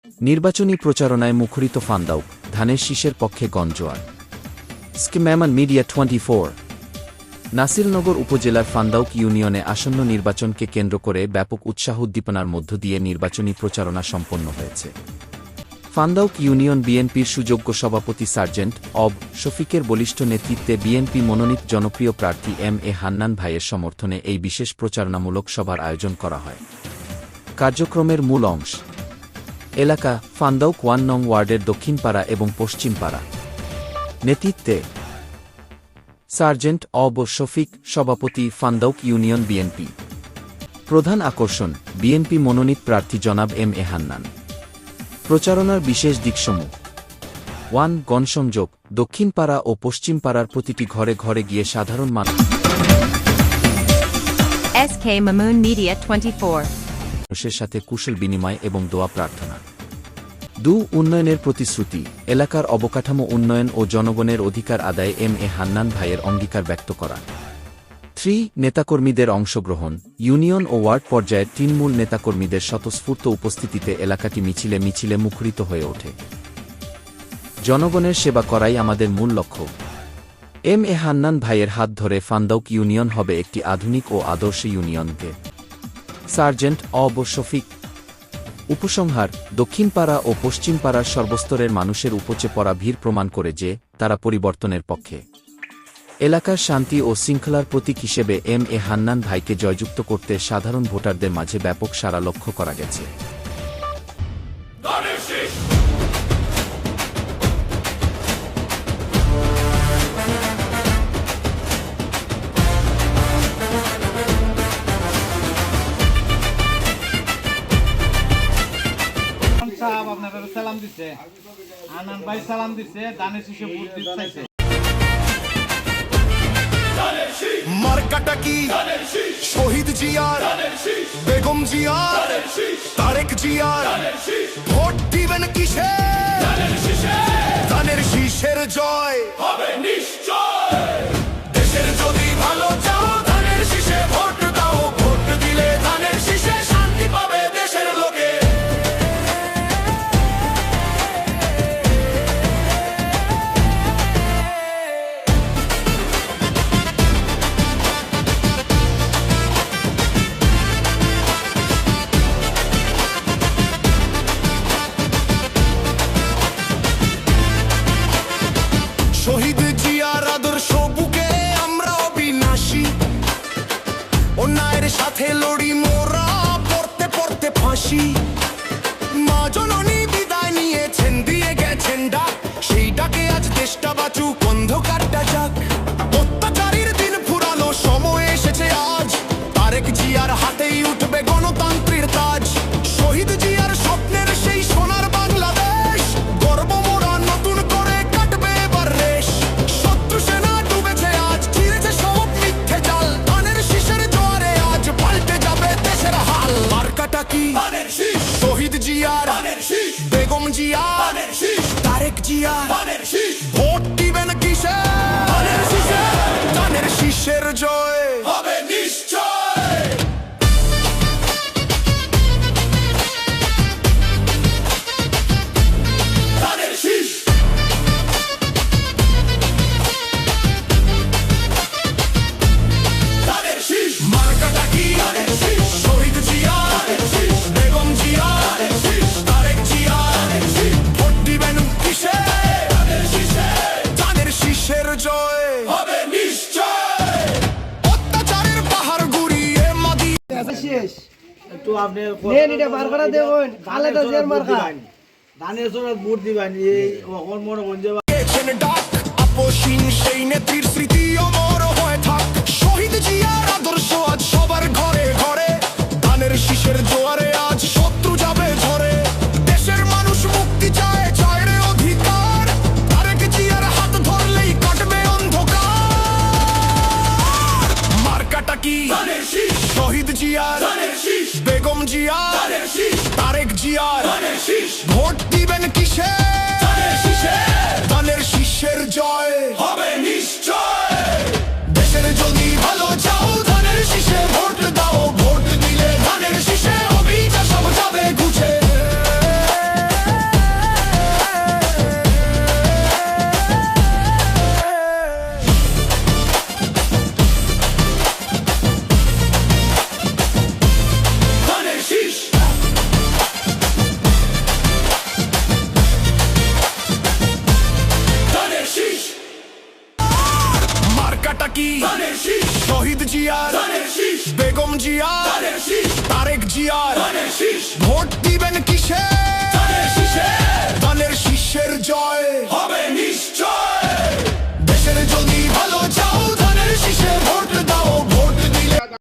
নির্বাচনী প্রচারণায় মুখরিত ফান্দাউক, ধানের শীষের পক্ষে গণজোয়ার। স্কিম্যামান মিডিয়া 24। নাসিরনগর উপজেলার ফান্দাউক ইউনিয়নে আসন্ন নির্বাচনকে কেন্দ্র করে ব্যাপক উৎসাহ উদ্দীপনার মধ্য দিয়ে নির্বাচনী প্রচারণা সম্পন্ন হয়েছে। ফান্দাউক ইউনিয়ন বিএনপির সুযোগ্য সভাপতি সার্জেন্ট অব. শফিকের বলিষ্ঠ নেতৃত্বে বিএনপি মনোনীত জনপ্রিয় প্রার্থী এম.এ. হান্নান ভাইয়ের সমর্থনে এই বিশেষ প্রচারণামূলক সভার আয়োজন করা হয়। কার্যক্রমের মূল অংশ এলাকা ফান্দাউক 1 নং ওয়ার্ডের দক্ষিণপাড়া এবং পশ্চিমপাড়া। নেতৃত্বে সার্জেন্ট অব. শফিক, সভাপতি ফান্দাউক ইউনিয়ন বিএনপি। প্রধান আকর্ষণ বিএনপি মনোনীত প্রার্থী জনাব এম.এ. হান্নান। প্রচারণার বিশেষ দিকসমূহ: 1. গণসংযোগ, দক্ষিণপাড়া ও পশ্চিমপাড়ার প্রতিটি ঘরে ঘরে গিয়ে সাধারণ SK Mamoon Media 24 মানুষের সাথে কুশল বিনিময় এবং দোয়া প্রার্থনা। 2. উন্নয়নের প্রতিশ্রুতি, এলাকার অবকাঠামো উন্নয়ন ও জনগণের অধিকার আদায়ে এম.এ. হান্নান ভাইয়ের অঙ্গীকার ব্যক্ত করা। 3. নেতাকর্মীদের অংশগ্রহণ, ইউনিয়ন ও ওয়ার্ড পর্যায়ের তৃণমূল নেতাকর্মীদের স্বতঃস্ফূর্ত উপস্থিতিতে এলাকাটি মিছিলে মিছিলে মুখরিত হয়ে ওঠে। জনগণের সেবা করাই আমাদের মূল লক্ষ্য। এম.এ. হান্নান ভাইয়ের হাত ধরে ফান্দাউক ইউনিয়ন হবে একটি আধুনিক ও আদর্শ ইউনিয়নকে। Sergeant of. শফিক। উপসংহার: দক্ষিণপাড়া ও পশ্চিমপাড়ার সর্বস্তরের মানুষের উপচে পড়া ভিড় প্রমাণ করে যে তারা পরিবর্তনের পক্ষে। এলাকার শান্তি ও শৃঙ্খলার প্রতীক হিসেবে এম.এ. হান্নান ভাইকে জয়যুক্ত করতে সাধারণ ভোটারদের মাঝে ব্যাপক সাড়া লক্ষ্য করা গেছে। আপনারা সালাম দিচ্ছে, আনান ভাই সালাম দিচ্ছে, দানের শীষে ভোট দিতে চাইছে। মার্কাটা কি? শহীদ জিয়ার, বেগম জিয়ার, তারেক জিয়ার। ভোট দিবেন কিসে? ধানের শীষের জয় হবে নিশ্চয়। দেশের যদি ভালো চাও ধানের শীষে ভোট দাও। ভোট দিলে ধানের শীষে শান্তি পাবে দেশের লোকে। শহীদ জিয়ার আদর্শ বুকে আমরা অবিনাশী। অন্যায়ের সাথে লড়ি মোরা, পড়তে পড়তে ফাঁসি। মা জননী বিদায় নিয়েছেন, দিয়ে গেছেন ডাক। সেই ডাকে আজ দেশটা বাঁচুক, অন্ধকারটা যাক। অত্যাচারীর দিন ফুরালো, সময় এসেছে আজ। তারেক জিয়ার হাতেই উঠবে গণতন্ত্রের তাজ। শহীদ জিয়ার স্বপ্নের সেই সোনার বাংলাদেশ, গর্ব মোরা নতুন করে কাটবে এবার রেশ। শত্রু সেনা ডুবেছে আজ, চিরেছে সব মিথ্যে জাল। ধানের শীষের জোয়ারে আজ পাল্টে যাবে দেশের হাল। মার্কাটা কি? শহীদ জিয়ার, বেগম জিয়ার, তারেক জিয়ার। ভোট দিবেন কিসে? ধানের শীষের জয় হবে নিশ্চয়। মার্কাটা কি? শহীদ জিয়ার, বেগম জিয়ার, তারেক জিয়ার। ভোট দিবেন কিসে? ধানের শীষের জয় হবে নিশ্চয়। অত্যাচারের পাহাড় গুড়িয়ে মাদি শেষ একটু আপনি ধানের জন্য ভোট দিবেন। এই মনে মন গেছেন ডাক, আপসহীন সেই নেত্রীর স্মৃতি অমর হয়ে থাক। শহীদ জিয়ার আদর্শ আজ সবার ঘরে ঘরে। ধানের শীষের জোয়ারে আজ শত্রু যাবে ঝরে। দেশের মানুষ মুক্তি চায়, চায় রে অধিকার। তারেক জিয়ার হাত ধরলেই কাটবে অন্ধকার। মার্কাটা কি? শহীদ জিয়ার, বেগম জিয়ার, তারেক জিয়ার। ভোট দিবেন কিসে? ধানের শীষের জয় হবে নিশ্চয়। দেশের যদি ভালো চাও ধানের শীষে ভোট দাও। ভোট দিলে ধানের শীষে অভিযান সব যাবে ঘুচে। কি শহীদ জিয়ার বেগম জিয়ার তারেক জিয়ার ভোট দিবেন কিসে